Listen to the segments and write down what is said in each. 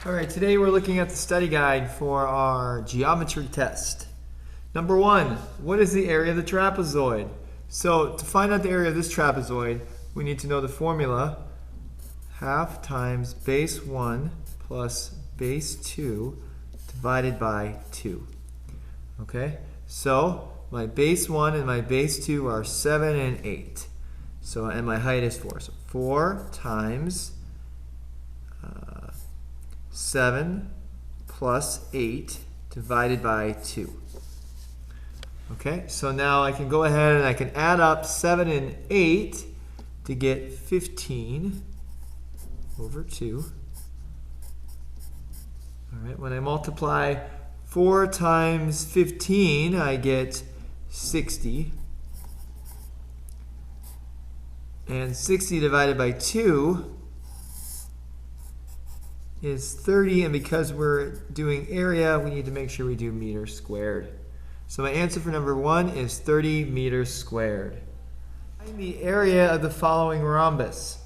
All right, today we're looking at the study guide for our geometry test. Number one, what is the area of the trapezoid? So to find out the area of this trapezoid, we need to know the formula. Half times base 1 plus base 2 divided by 2. Okay, so my base 1 and my base 2 are 7 and 8. So, and my height is 4. So 4 times 7 plus 8 divided by 2. Okay, so now I can go ahead and I can add up 7 and 8 to get 15 over 2. All right, when I multiply 4 times 15, I get 60. And 60 divided by 2 is 30, and because we're doing area, we need to make sure we do meters squared. So my answer for number 1 is 30 meters squared. Find the area of the following rhombus.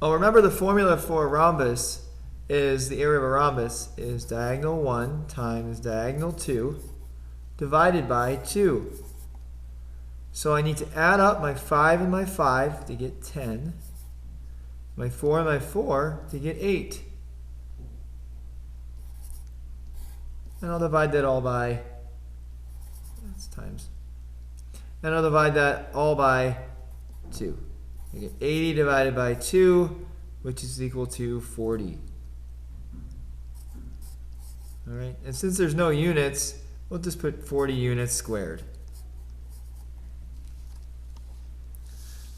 Oh, remember the formula for a rhombus is the area of a rhombus is diagonal 1 times diagonal 2 divided by 2. So I need to add up my 5 and my 5 to get 10. My 4 and my 4 to get 8. And I'll divide that all by, that's times. And I'll divide that all by 2. I get 80 divided by 2, which is equal to 40. All right, and since there's no units, we'll just put 40 units squared.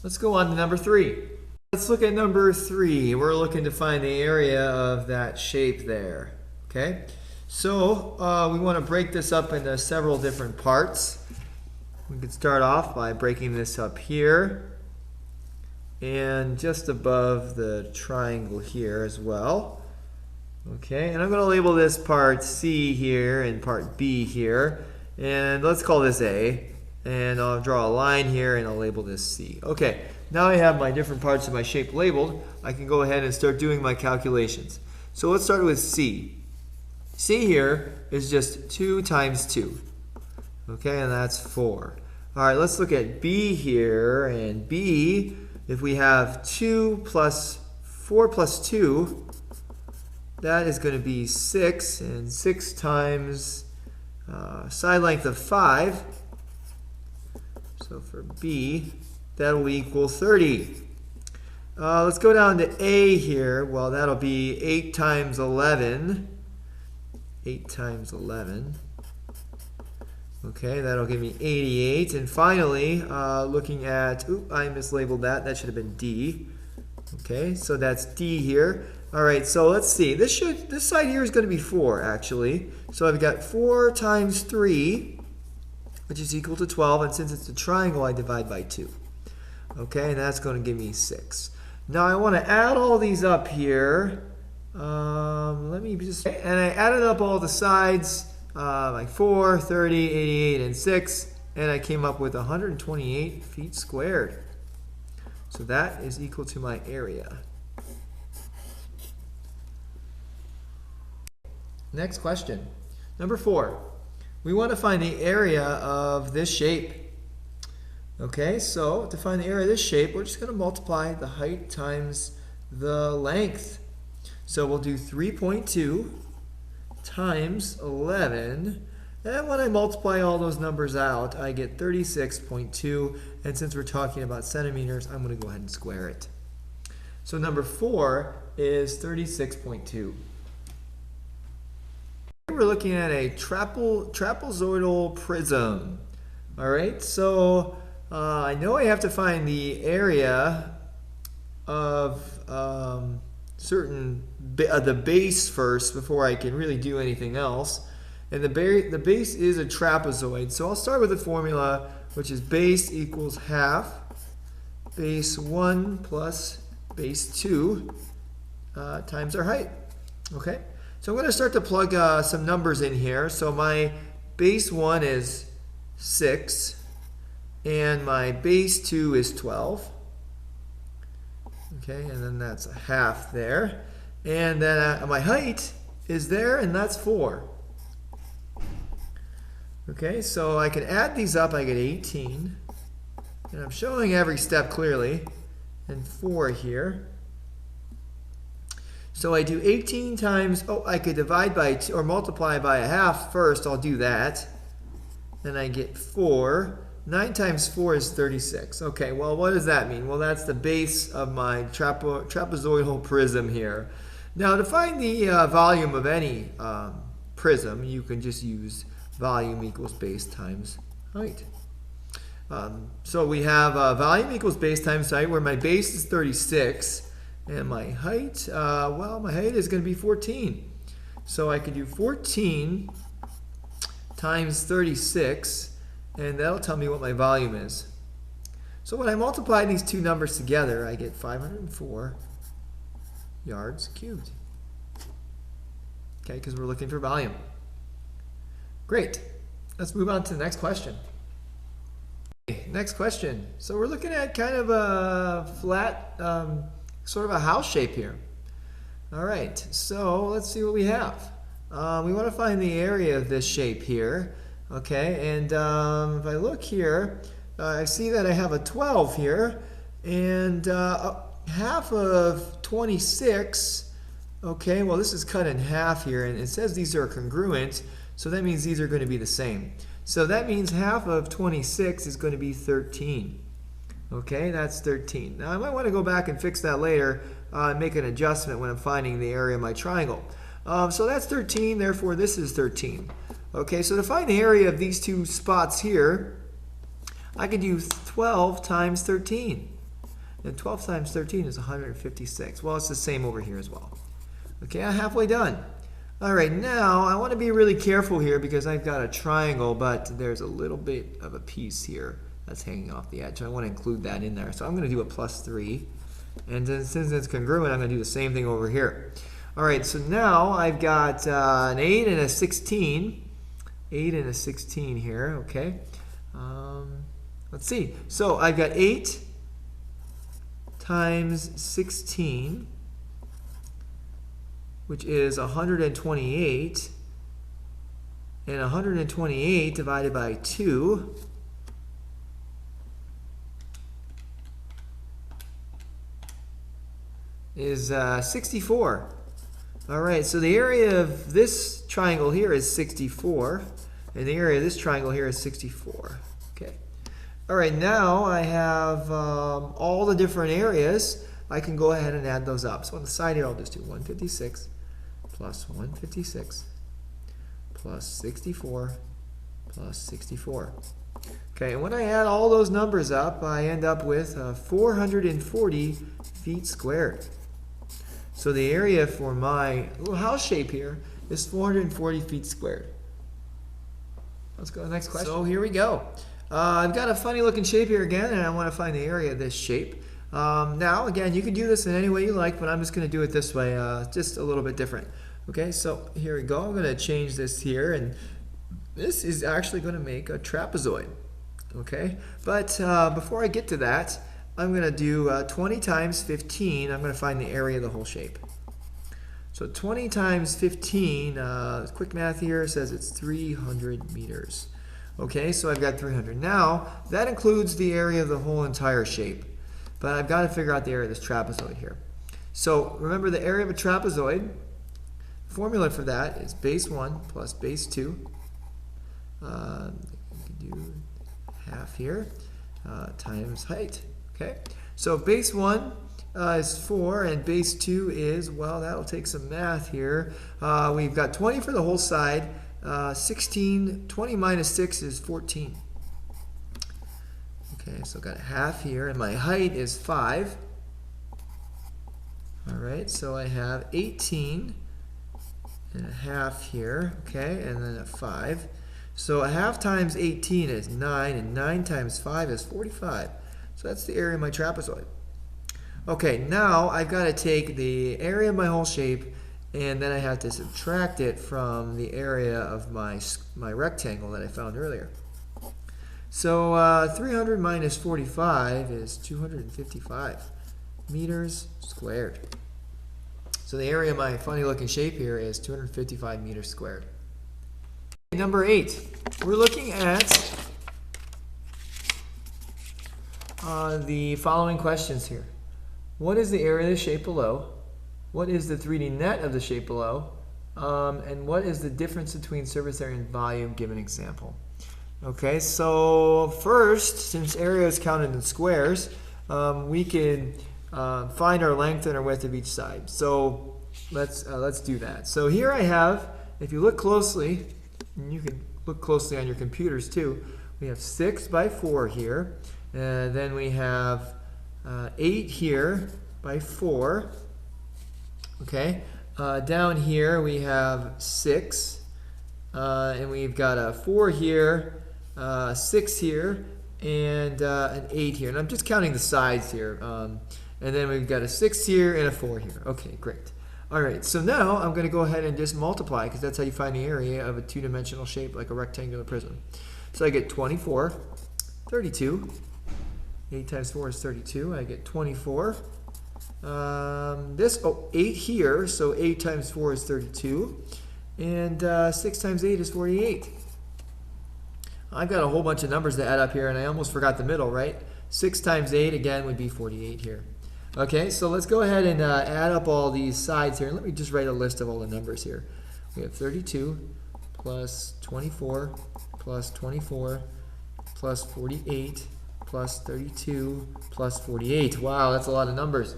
Let's go on to number 3. Let's look at number 3. We're looking to find the area of that shape there. Okay, so we want to break this up into several different parts. We could start off by breaking this up here and just above the triangle here as well. Okay, and I'm going to label this part C here and part B here, and let's call this A. And I'll draw a line here and I'll label this C. Okay, now I have my different parts of my shape labeled. I can go ahead and start doing my calculations. So let's start with C. C here is just 2 times 2. Okay, and that's 4. All right, let's look at B here. And B, if we have 2 plus 4 plus 2, that is going to be 6. And 6 times side length of 5. So for B, that will equal 30. Let's go down to A here. Well, that'll be 8 times 11. 8 times 11. Okay, that'll give me 88. And finally, looking at, I mislabeled that. That should have been D. Okay, so that's D here. All right, so let's see. This side here is going to be 4, actually. So I've got 4 times 3. Which is equal to 12, and since it's a triangle, I divide by 2. Okay, and that's going to give me 6. Now I want to add all these up here. Let me just, and I added up all the sides, like 4, 30, 88, and 6, and I came up with 128 feet squared. So that is equal to my area. Next question, number 4. We want to find the area of this shape. Okay, so to find the area of this shape, we're just going to multiply the height times the length. So we'll do 3.2 times 11. And when I multiply all those numbers out, I get 36.2. And since we're talking about centimeters, I'm going to go ahead and square it. So number 4 is 36.2. We're looking at a trapezoidal prism. All right, so I know I have to find the area of the base first before I can really do anything else. And the base is a trapezoid, so I'll start with the formula, which is base equals half base 1 plus base 2 times our height. Okay. So I'm going to start to plug some numbers in here. So my base 1 is 6, and my base 2 is 12. Okay, and then that's a half there. And then my height is there, and that's 4. Okay, so I can add these up. I get 18. And I'm showing every step clearly. And 4 here. So I do 18 times, I could divide by 2 or multiply by a half first. I'll do that. Then I get 4. 9 times 4 is 36. Okay, well, what does that mean? Well, that's the base of my trapezoidal prism here. Now, to find the volume of any prism, you can just use volume equals base times height. So we have volume equals base times height, where my base is 36, and my height, well, my height is going to be 14. So I could do 14 times 36, and that'll tell me what my volume is. So when I multiply these two numbers together, I get 504 yards cubed. Okay, because we're looking for volume. Great. Let's move on to the next question. Okay, next question. So we're looking at kind of a flat, sort of a house shape here. All right, so let's see what we have. We want to find the area of this shape here. Okay, and if I look here, I see that I have a 12 here, and half of 26. Okay, well, this is cut in half here, and it says these are congruent, so that means these are going to be the same. So that means half of 26 is going to be 13. Okay, that's 13. Now I might want to go back and fix that later and make an adjustment when I'm finding the area of my triangle. So that's 13, therefore this is 13. Okay, so to find the area of these two spots here, I could do 12 times 13. And 12 times 13 is 156. Well, it's the same over here as well. Okay, I'm halfway done. All right, now I want to be really careful here because I've got a triangle, but there's a little bit of a piece here that's hanging off the edge. So I want to include that in there. So I'm going to do a +3. And then since it's congruent, I'm going to do the same thing over here. All right, so now I've got an 8 and a 16. 8 and a 16 here, okay. Let's see. So I've got 8 times 16, which is 128. And 128 divided by 2 is 64. All right, so the area of this triangle here is 64, and the area of this triangle here is 64. Okay. All right, now I have all the different areas. I can go ahead and add those up. So on the side here, I'll just do 156 plus 156 plus 64 plus 64. Okay, and when I add all those numbers up, I end up with 440 feet squared. So the area for my little house shape here is 440 feet squared. Let's go to the next question. So here we go. I've got a funny looking shape here again, and I want to find the area of this shape. Now, again, you can do this in any way you like, but I'm just going to do it this way, just a little bit different. Okay, so here we go. I'm going to change this here, and this is actually going to make a trapezoid. Okay, but before I get to that, I'm going to do 20 times 15. I'm going to find the area of the whole shape. So 20 times 15, quick math here says it's 300 meters. Okay, so I've got 300. Now, that includes the area of the whole entire shape. But I've got to figure out the area of this trapezoid here. So remember, the area of a trapezoid, the formula for that is base 1 plus base 2. You can do half here times height. Okay, so base 1 is 4, and base 2 is, well, that'll take some math here. We've got 20 for the whole side. 16, 20 minus 6 is 14. Okay, so I've got half here, and my height is 5. All right, so I have 18 and a half here, okay, and then a 5. So a half times 18 is 9, and 9 times 5 is 45. So that's the area of my trapezoid. Okay, now I've got to take the area of my whole shape, and then I have to subtract it from the area of my rectangle that I found earlier. So 300 minus 45 is 255. meters squared. So the area of my funny looking shape here is 255 meters squared. Number 8, we're looking at the following questions here. What is the area of the shape below? What is the 3D net of the shape below? And what is the difference between surface area and volume? Give an example. Okay, so first, since area is counted in squares, we can find our length and our width of each side. So let's do that. So here I have, if you look closely, and you can look closely on your computers too, we have 6 by 4 here, and then we have 8 here by 4. Okay, down here we have 6, and we've got a 4 here, 6 here, and an 8 here. And I'm just counting the sides here. And then we've got a 6 here and a 4 here. Okay, great. All right, so now I'm going to go ahead and just multiply, because that's how you find the area of a two-dimensional shape like a rectangular prism. So I get 24, 32. 8 times 4 is 32. I get 24. 8 here, so 8 times 4 is 32. And 6 times 8 is 48. I've got a whole bunch of numbers to add up here, and I almost forgot the middle, right? 6 times 8, again, would be 48 here. Okay, so let's go ahead and add up all these sides here. Let me just write a list of all the numbers here. We have 32 plus 24 plus 24 plus 48 plus 32 plus 48. Wow, that's a lot of numbers.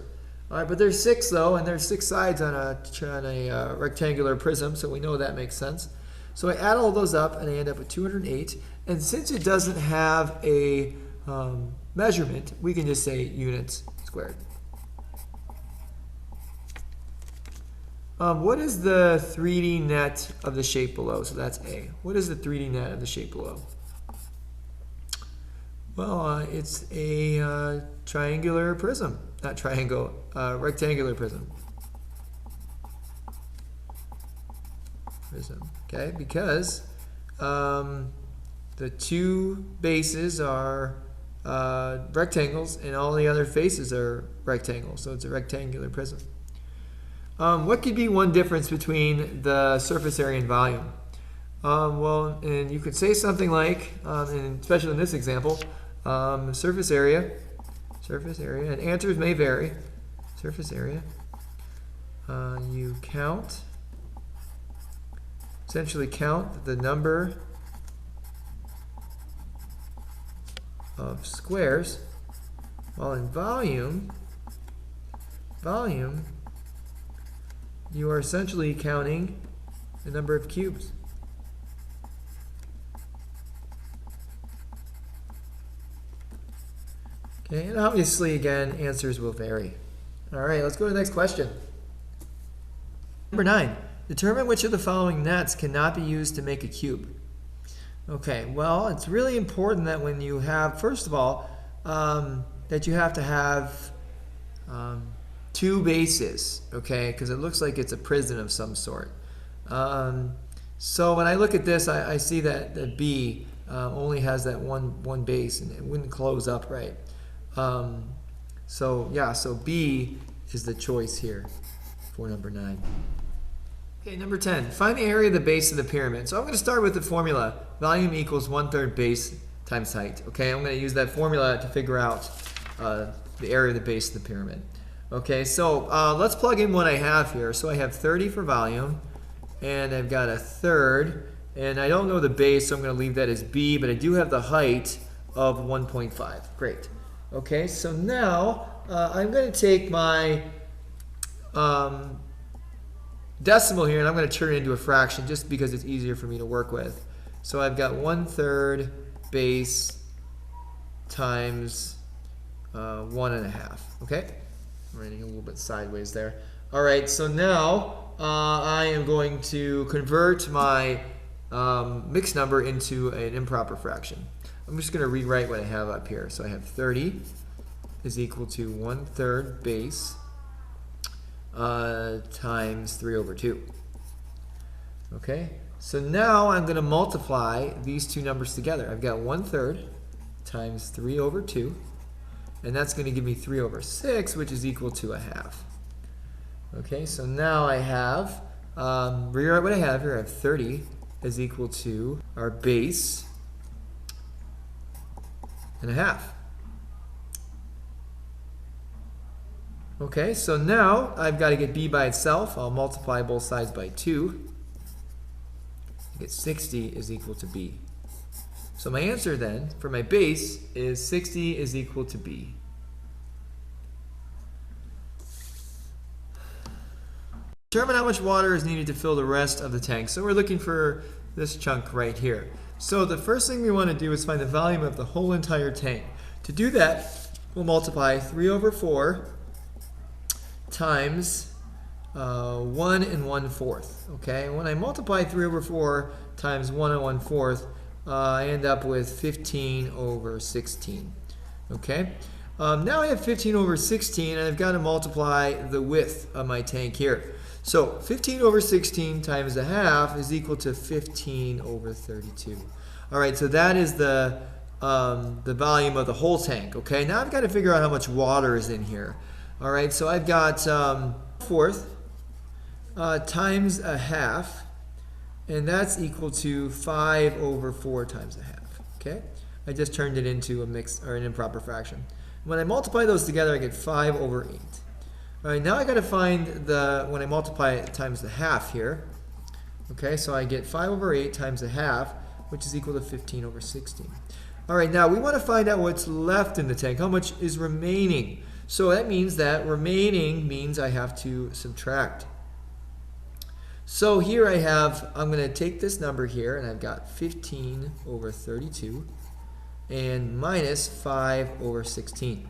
All right, but there's 6 though, and there's 6 sides on a rectangular prism, so we know that makes sense. So I add all those up, and I end up with 208. And since it doesn't have a measurement, we can just say units squared. What is the 3D net of the shape below? So that's A. What is the 3D net of the shape below? Well, it's a triangular prism. Not triangle, rectangular prism. Okay, because the 2 bases are rectangles and all the other faces are rectangles, so it's a rectangular prism. What could be one difference between the surface area and volume? Well, and you could say something like, and especially in this example, surface area, and answers may vary. Surface area, you essentially count the number of squares, while in volume, you are essentially counting the number of cubes. Okay, and obviously, again, answers will vary. All right, let's go to the next question. Number 9, determine which of the following nets cannot be used to make a cube. Okay, well, it's really important that when you have, first of all, that you have to have 2 bases, okay, because it looks like it's a prism of some sort. So when I look at this, I see that the B only has that one base, and it wouldn't close up right. So B is the choice here for number 9. Okay, number 10, find the area of the base of the pyramid. So I'm going to start with the formula. Volume equals 1/3 base times height. Okay, I'm going to use that formula to figure out the area of the base of the pyramid. Okay, so let's plug in what I have here. So I have 30 for volume, and I've got 1/3, and I don't know the base, so I'm going to leave that as B, but I do have the height of 1.5. Great. Okay, so now I'm going to take my decimal here, and I'm going to turn it into a fraction just because it's easier for me to work with. So I've got 1/3 base times 1.5. Okay, I'm writing a little bit sideways there. All right, so now I am going to convert my mixed number into an improper fraction. I'm just going to rewrite what I have up here. So I have 30 is equal to 1/3 base times 3/2. Okay, so now I'm going to multiply these two numbers together. I've got 1/3 times 3/2, and that's going to give me 3 over 6, which is equal to a half. Okay, so now I have, rewrite what I have here. I have 30 is equal to our base and a half. Okay, so now I've got to get b by itself. I'll multiply both sides by 2. I get 60 is equal to b. So my answer then for my base is 60 is equal to b. Determine how much water is needed to fill the rest of the tank. So we're looking for this chunk right here. So the first thing we want to do is find the volume of the whole entire tank. To do that, we'll multiply 3 over 4 times 1 1/4. Okay, when I multiply 3 over 4 times 1 1/4, I end up with 15 over 16. Okay, now I have 15 over 16, and I've got to multiply the width of my tank here. So 15 over 16 times a half is equal to 15 over 32. All right, so that is the volume of the whole tank. Okay, now I've got to figure out how much water is in here. All right, so I've got 1/4 times a half, and that's equal to 5 over 4 times a half. Okay, I just turned it into a mixed or an improper fraction. When I multiply those together, I get 5 over 8. All right, now I got to find when I multiply it times the half here. Okay, so I get 5 over 8 times a half, which is equal to 15 over 16. All right, now we want to find out what's left in the tank, how much is remaining. So that means that remaining means I have to subtract. So here I have, I'm going to take this number here, and I've got 15 over 32 and minus 5 over 16.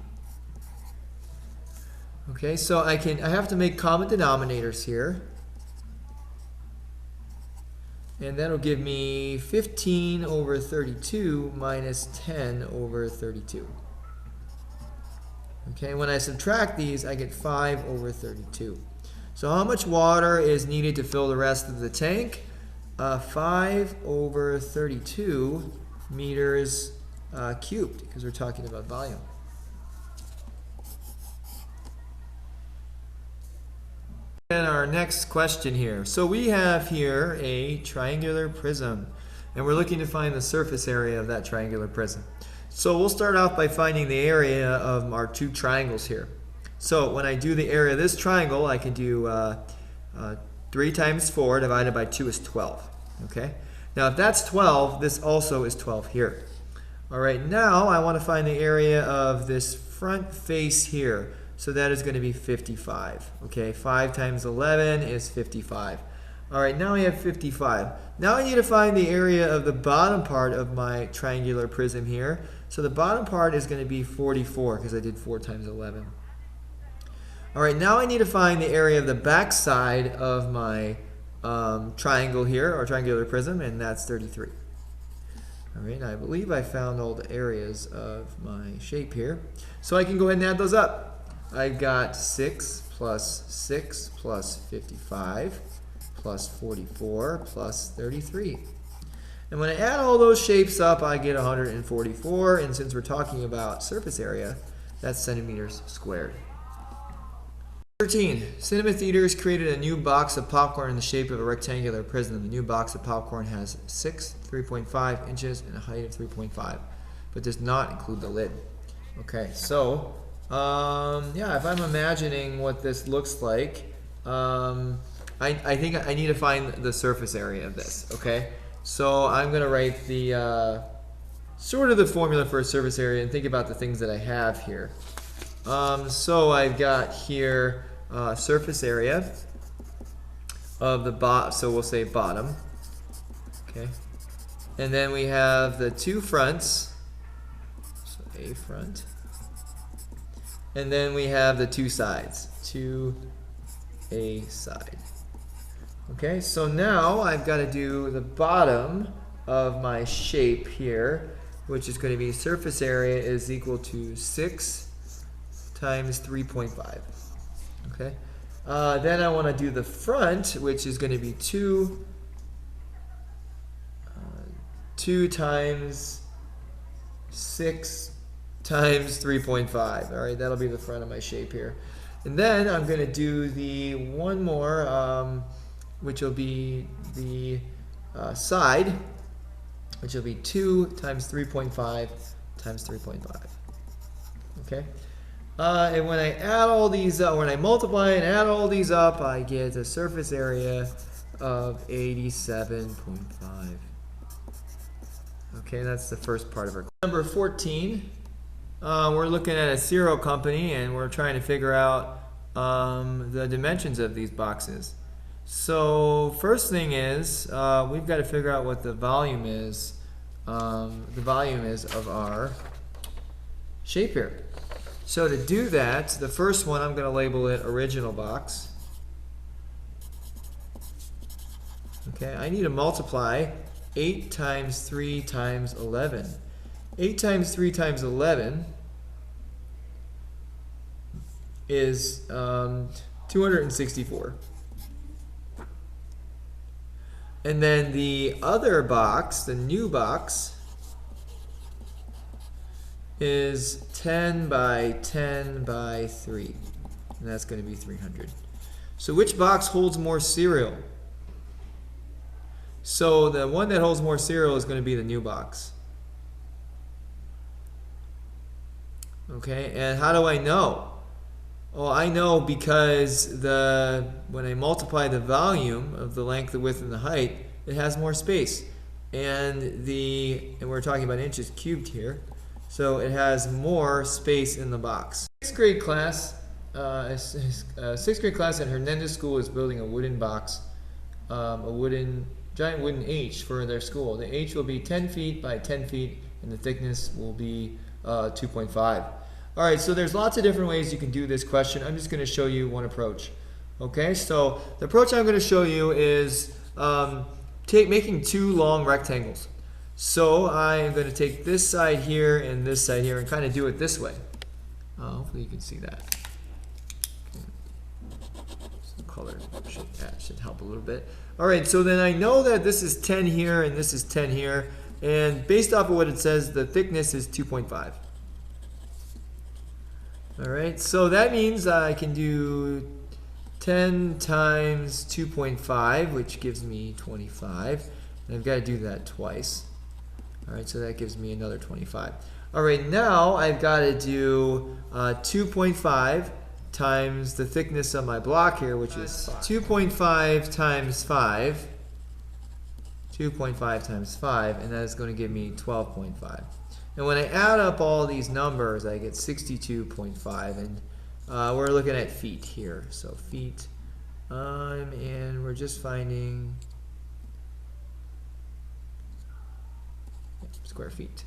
Okay, so I have to make common denominators here. And that'll give me 15 over 32 minus 10 over 32. Okay, when I subtract these, I get 5 over 32. So how much water is needed to fill the rest of the tank? 5 over 32 meters cubed, because we're talking about volume. And our next question here. So we have here a triangular prism, and we're looking to find the surface area of that triangular prism. So we'll start off by finding the area of our two triangles here. So when I do the area of this triangle, I can do 3 times 4 divided by 2 is 12. Okay. Now if that's 12, this also is 12 here. All right, now I want to find the area of this front face here. So that is going to be 55. Okay, 5 times 11 is 55. All right, now I have 55. Now I need to find the area of the bottom part of my triangular prism here. So the bottom part is going to be 44 because I did 4 times 11. All right, now I need to find the area of the back side of my triangle here, or triangular prism, and that's 33. All right, I believe I found all the areas of my shape here. So I can go ahead and add those up. I've got 6 plus 6 plus 55 plus 44 plus 33. And when I add all those shapes up, I get 144. And since we're talking about surface area, that's centimeters squared. 13. Cinema Theaters created a new box of popcorn in the shape of a rectangular prism. The new box of popcorn has 3.5 inches and a height of 3.5, but does not include the lid. Okay, so yeah, if I'm imagining what this looks like, I think I need to find the surface area of this. Okay, so I'm gonna write the sort of the formula for a surface area and think about the things that I have here. So I've got here surface area of the bottom, so we'll say bottom. Okay, and then we have the two fronts, so a front, and then we have the two sides, to a side. Okay, so now I've got to do the bottom of my shape here, which is going to be surface area is equal to 6 times 3.5. Okay, then I want to do the front, which is going to be 2 times 6 times 3.5. All right, that'll be the front of my shape here. And then I'm going to do the one more, which will be the side, which will be 2 times 3.5 times 3.5. Okay? And when I add all these up, when I multiply and add all these up, I get a surface area of 87.5. Okay, that's the first part of our number 14. We're looking at a cereal company and we're trying to figure out the dimensions of these boxes. So first thing is we've got to figure out what the volume is. The volume is of our shape here. So to do that, the first one I'm going to label it original box. Okay, I need to multiply 8 times 3 times 11. 8 times 3 times 11 is 264. And then the other box, the new box, is 10 by 10 by 3. And that's going to be 300. So which box holds more cereal? So the one that holds more cereal is going to be the new box. Okay, and how do I know? Well, I know because when I multiply the volume of the length, the width, and the height, it has more space. And we're talking about inches cubed here. So it has more space in the box. Sixth grade class at Hernandez School is building a wooden box, giant wooden H for their school. The H will be 10 feet by 10 feet, and the thickness will be 2.5. All right, so there's lots of different ways you can do this question. I'm just going to show you one approach. Okay, so the approach I'm going to show you is making two long rectangles. So I am going to take this side here and this side here and kind of do it this way. Hopefully you can see that. Okay. Some color should help a little bit. All right, so then I know that this is 10 here and this is 10 here. And based off of what it says, the thickness is 2.5. All right, so that means I can do 10 times 2.5, which gives me 25. And I've got to do that twice. All right, so that gives me another 25. All right, now I've got to do 2.5 times the thickness of my block here, which is 2.5 times 5. 2.5 times 5, and that is going to give me 12.5. And when I add up all these numbers, I get 62.5, and we're looking at feet here. So feet, and we're just finding square feet.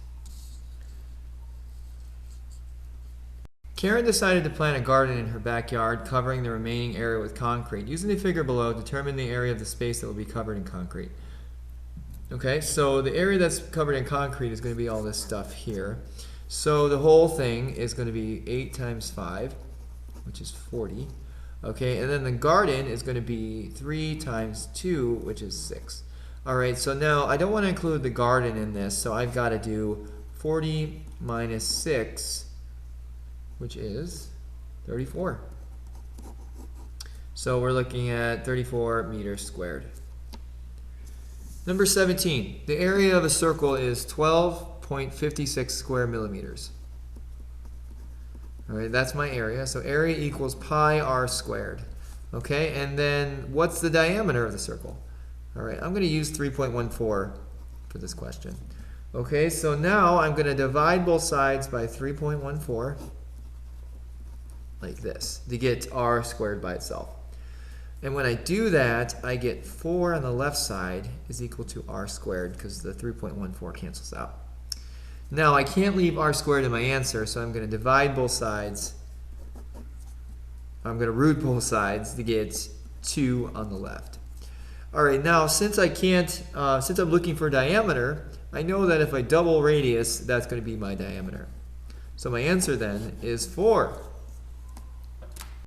Karen decided to plant a garden in her backyard, covering the remaining area with concrete. Using the figure below, determine the area of the space that will be covered in concrete. Okay, so the area that's covered in concrete is going to be all this stuff here. So the whole thing is going to be 8 times 5, which is 40. Okay, and then the garden is going to be 3 times 2, which is 6. All right, so now I don't want to include the garden in this, so I've got to do 40 minus 6, which is 34. So we're looking at 34 meters squared. Number 17, the area of a circle is 12.56 square millimeters. All right, that's my area. So area equals pi r squared. Okay, and then what's the diameter of the circle? All right, I'm going to use 3.14 for this question. Okay, so now I'm going to divide both sides by 3.14 like this to get r squared by itself. And when I do that, I get 4 on the left side is equal to r squared because the 3.14 cancels out. Now I can't leave r squared in my answer, so I'm going to divide both sides. I'm going to root both sides to get 2 on the left. All right, now since I can't, since I'm looking for diameter, I know that if I double radius, that's going to be my diameter. So my answer then is 4.